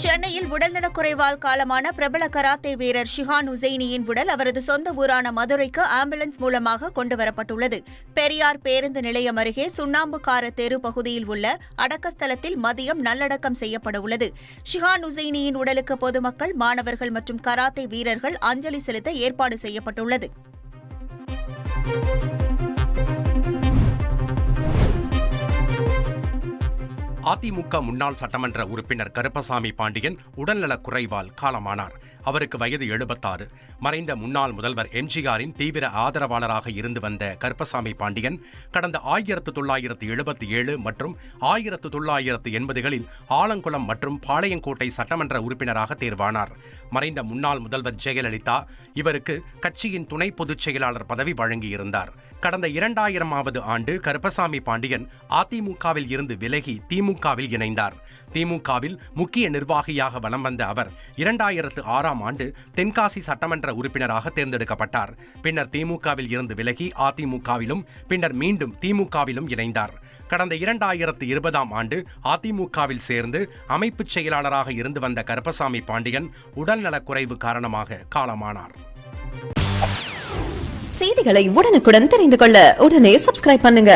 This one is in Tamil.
சென்னையில் உடல்நலக்குறைவால் காலமான பிரபல கராத்தே வீரர் ஷிஹான் உசைனியின் உடல் அவரது சொந்த ஊரான மதுரைக்கு ஆம்புலன்ஸ் மூலமாக கொண்டுவரப்பட்டுள்ளது. பெரியார் பேருந்து நிலையம் அருகே சுண்ணாம்புக்கார தெரு பகுதியில் உள்ள அடக்கஸ்தலத்தில் மதியம் நல்லடக்கம் செய்யப்படவுள்ளது. ஷிஹான் உசைனியின் உடலுக்கு பொதுமக்கள், மாணவர்கள் மற்றும் கராத்தே வீரர்கள் அஞ்சலி செலுத்த ஏற்பாடு செய்யப்பட்டுள்ளது. அதிமுக முன்னாள் சட்டமன்ற உறுப்பினர் கருப்பசாமி பாண்டியன் உடல்நலக் குறைவால் காலமானார். அவருக்கு வயது 76. மறைந்த முன்னாள் முதல்வர் எம்ஜிஆரின் தீவிர ஆதரவாளராக இருந்து வந்த கருப்பசாமி பாண்டியன் கடந்த 1977 மற்றும் 1980களில் ஆலங்குளம் மற்றும் பாளையங்கோட்டை சட்டமன்ற உறுப்பினராக தேர்வானார். மறைந்த முன்னாள் முதல்வர் ஜெயலலிதா இவருக்கு கட்சியின் துணை பொதுச் செயலாளர் பதவி வழங்கியிருந்தார். கடந்த 2000ஆவது ஆண்டு கருப்பசாமி பாண்டியன் அதிமுகவில் இருந்து விலகி திமுகவில் இணைந்தார். திமுகவில் முக்கிய நிர்வாகியாக வலம் வந்த அவர் 2006ஆம் ஆண்டு தென்காசி சட்டமன்ற உறுப்பினராக தேர்ந்தெடுக்கப்பட்டார். பின்னர் திமுகவில் இருந்து விலகி அதிமுகவிலும் பின்னர் மீண்டும் திமுகவிலும் இணைந்தார். கடந்த 2020ஆம் ஆண்டு அதிமுகவில் சேர்ந்து அமைப்புச் செயலாளராக இருந்து வந்த கருப்பசாமி பாண்டியன் உடல்நலக்குறைவு காரணமாக காலமானார். செய்திகளை உடனுக்குடன் தெரிந்து கொள்ள உடனே சப்ஸ்கிரைப் பண்ணுங்க.